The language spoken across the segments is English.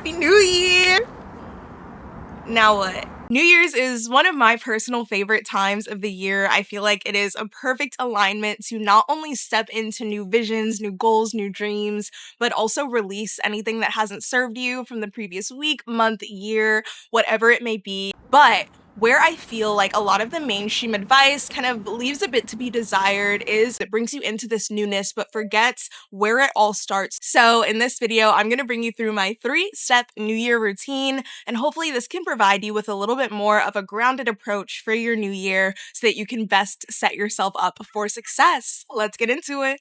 Happy New Year! Now what? New Year's is one of my personal favorite times of the year. I feel like it is a perfect alignment to not only step into new visions, new goals, new dreams, but also release anything that hasn't served you from the previous week, month, year, whatever it may be. But where I feel like a lot of the mainstream advice kind of leaves a bit to be desired is it brings you into this newness but forgets where it all starts. So in this video, I'm going to bring you through my 3-step New Year routine, and hopefully this can provide you with a little bit more of a grounded approach for your new year so that you can best set yourself up for success. Let's get into it.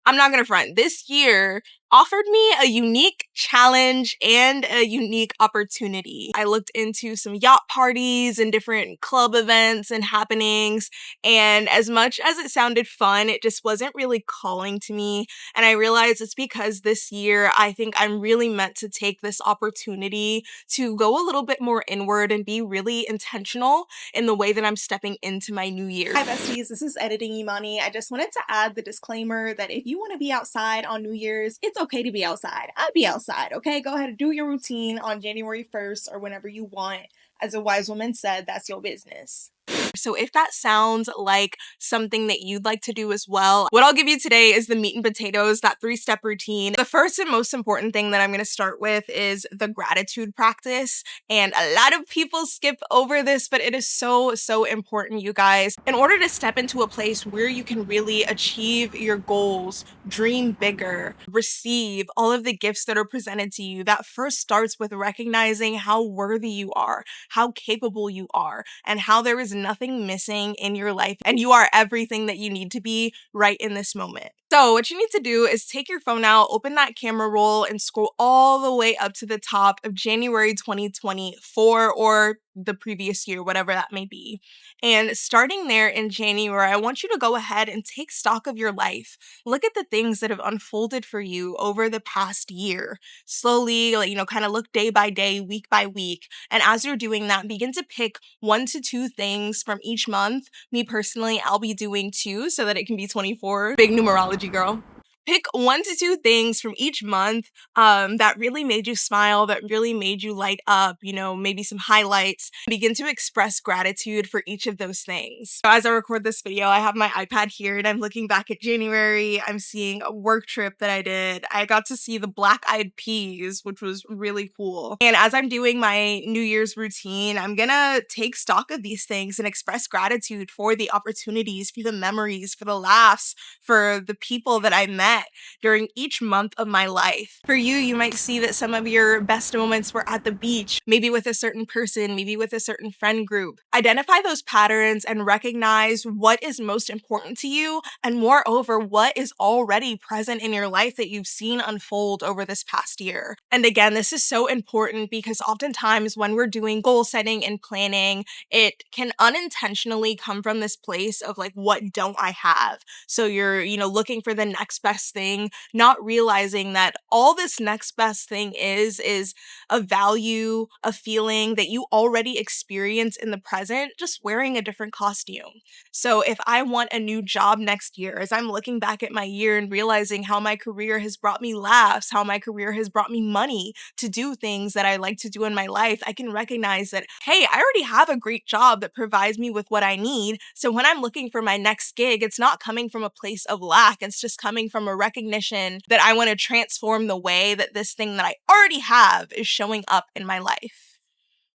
I'm not gonna front. This year offered me a unique challenge and a unique opportunity. I looked into some yacht parties and different club events and happenings, and as much as it sounded fun, it just wasn't really calling to me. And I realized it's because this year I think I'm really meant to take this opportunity to go a little bit more inward and be really intentional in the way that I'm stepping into my new year. Hi besties, this is Editing Imani. I just wanted to add the disclaimer that if you want to be outside on New Year's, it's okay to be outside. I'd be outside, okay? Go ahead and do your routine on January 1st or whenever you want. As a wise woman said, that's your business. So if that sounds like something that you'd like to do as well, what I'll give you today is the meat and potatoes, that 3-step routine. The first and most important thing that I'm going to start with is the gratitude practice. And a lot of people skip over this, but it is so important, you guys. In order to step into a place where you can really achieve your goals, dream bigger, receive all of the gifts that are presented to you, that first starts with recognizing how worthy you are, how capable you are, and how there is nothing missing in your life and you are everything that you need to be right in this moment. So what you need to do is take your phone out, open that camera roll, and scroll all the way up to the top of January 2024 or the previous year, whatever that may be. And starting there in January, I want you to go ahead and take stock of your life. Look at the things that have unfolded for you over the past year. Slowly, kind of look day by day, week by week. And as you're doing that, begin to pick 1 to 2 things from each month. Me personally, I'll be doing 2 so that it can be 24. Big numerology girl. Pick 1 to 2 things from each month that really made you smile, that really made you light up, maybe some highlights. Begin to express gratitude for each of those things. So as I record this video, I have my iPad here and I'm looking back at January. I'm seeing a work trip that I did. I got to see the Black Eyed Peas, which was really cool. And as I'm doing my New Year's routine, I'm gonna take stock of these things and express gratitude for the opportunities, for the memories, for the laughs, for the people that I met during each month of my life. For you, you might see that some of your best moments were at the beach, maybe with a certain person, maybe with a certain friend group. Identify those patterns and recognize what is most important to you, and moreover, what is already present in your life that you've seen unfold over this past year. And again, this is so important because oftentimes when we're doing goal setting and planning, it can unintentionally come from this place of like, what don't I have? So you're, looking for the next best thing, not realizing that all this next best thing is a value, a feeling that you already experience in the present, just wearing a different costume. So if I want a new job next year, as I'm looking back at my year and realizing how my career has brought me laughs, how my career has brought me money to do things that I like to do in my life, I can recognize that, hey, I already have a great job that provides me with what I need. So when I'm looking for my next gig, it's not coming from a place of lack. It's just coming from a recognition that I want to transform the way that this thing that I already have is showing up in my life.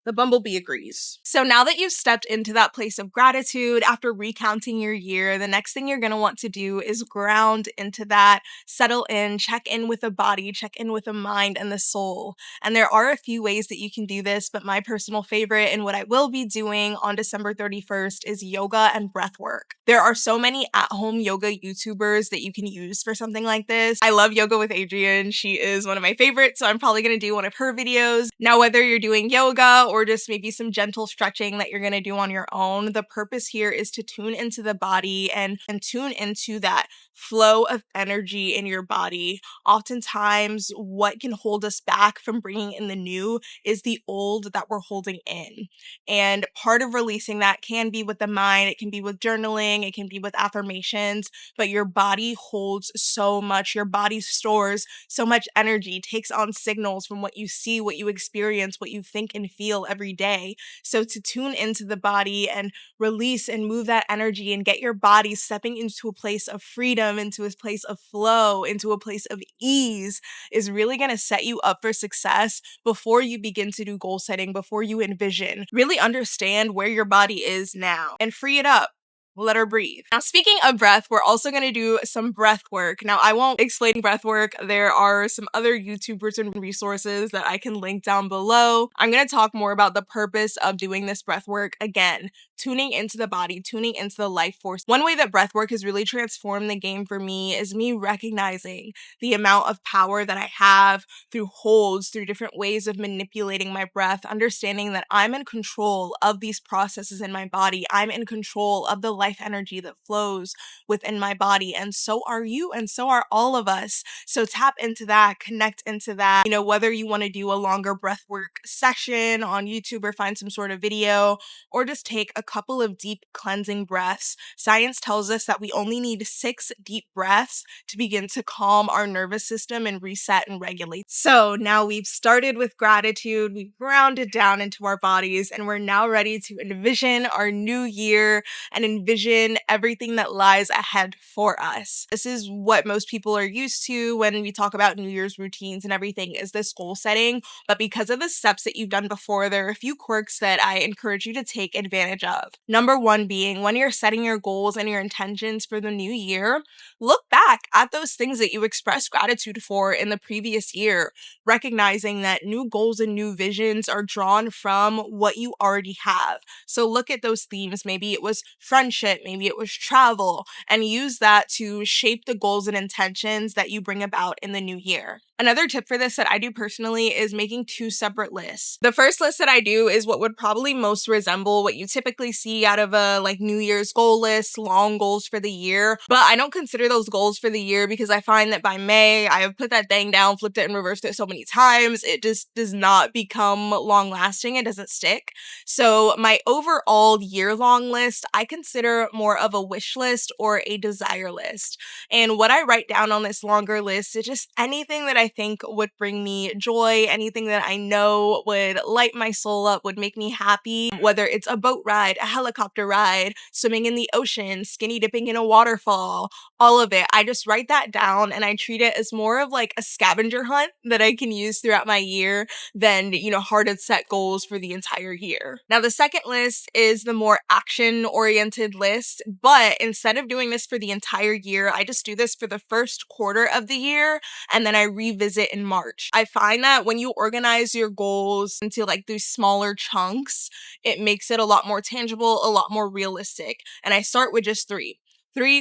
The bumblebee agrees. So now that you've stepped into that place of gratitude after recounting your year, the next thing you're going to want to do is ground into that, settle in, check in with the body, check in with the mind and the soul. And there are a few ways that you can do this, but my personal favorite and what I will be doing on December 31st is yoga and breath work. There are so many at-home yoga YouTubers that you can use for something like this. I love Yoga with Adrienne. She is one of my favorites, so I'm probably going to do one of her videos. Now, whether you're doing yoga or just maybe some gentle stretching that you're going to do on your own. The purpose here is to tune into the body and tune into that flow of energy in your body. Oftentimes, what can hold us back from bringing in the new is the old that we're holding in. And part of releasing that can be with the mind, it can be with journaling, it can be with affirmations, but your body holds so much. Your body stores so much energy, takes on signals from what you see, what you experience, what you think and feel every day. So to tune into the body and release and move that energy and get your body stepping into a place of freedom, into a place of flow, into a place of ease is really going to set you up for success before you begin to do goal setting, before you envision. Really understand where your body is now and free it up. Let her breathe. Now, speaking of breath, we're also going to do some breath work. Now, I won't explain breath work. There are some other YouTubers and resources that I can link down below. I'm going to talk more about the purpose of doing this breath work. Again, tuning into the body, tuning into the life force. One way that breath work has really transformed the game for me is me recognizing the amount of power that I have through holds, through different ways of manipulating my breath, understanding that I'm in control of these processes in my body. I'm in control of the life energy that flows within my body, and so are you, and so are all of us. So tap into that, connect into that. You know, whether you want to do a longer breath work session on YouTube or find some sort of video, or just take a couple of deep cleansing breaths. Science tells us that we only need 6 deep breaths to begin to calm our nervous system and reset and regulate. So now we've started with gratitude, we've grounded down into our bodies, and we're now ready to envision our new year and envision everything that lies ahead for us. This is what most people are used to when we talk about New Year's routines and everything, is this goal setting. But because of the steps that you've done before, there are a few quirks that I encourage you to take advantage of. Number one being, when you're setting your goals and your intentions for the new year, look back at those things that you expressed gratitude for in the previous year, recognizing that new goals and new visions are drawn from what you already have. So look at those themes. Maybe it was friendship, maybe it was travel, and use that to shape the goals and intentions that you bring about in the new year. Another tip for this that I do personally is making 2 separate lists. The first list that I do is what would probably most resemble what you typically see out of a New Year's goal list, long goals for the year. But I don't consider those goals for the year because I find that by May, I have put that thing down, flipped it and reversed it so many times, it just does not become long lasting. It doesn't stick. So my overall year-long list, I consider more of a wish list or a desire list. And what I write down on this longer list is just anything that I think would bring me joy, anything that I know would light my soul up, would make me happy, whether it's a boat ride, a helicopter ride, swimming in the ocean, skinny dipping in a waterfall, all of it. I just write that down and I treat it as more of like a scavenger hunt that I can use throughout my year than, hard to set goals for the entire year. Now, the second list is the more action-oriented list, but instead of doing this for the entire year, I just do this for the first quarter of the year, and then I revisit in March. I find that when you organize your goals into these smaller chunks, it makes it a lot more tangible, a lot more realistic. And I start with just 3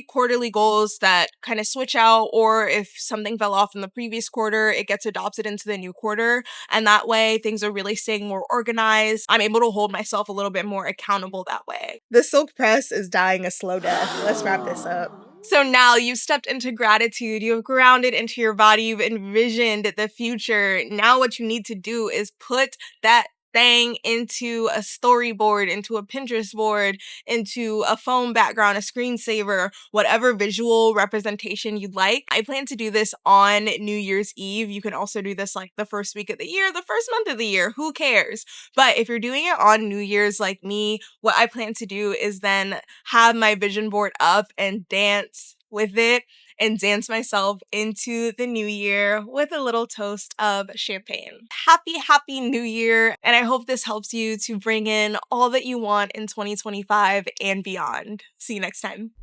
quarterly goals that kind of switch out, or if something fell off in the previous quarter, it gets adopted into the new quarter. And that way things are really staying more organized. I'm able to hold myself a little bit more accountable that way. The silk press is dying a slow death. Let's wrap this up. So now you've stepped into gratitude, you've grounded into your body, you've envisioned the future. Now what you need to do is put that thing into a storyboard, into a Pinterest board, into a phone background, a screensaver, whatever visual representation you'd like. I plan to do this on New Year's Eve. You can also do this the first week of the year, the first month of the year, who cares? But if you're doing it on New Year's like me, what I plan to do is then have my vision board up and dance with it and dance myself into the new year with a little toast of champagne. Happy New Year, and I hope this helps you to bring in all that you want in 2025 and beyond. See you next time.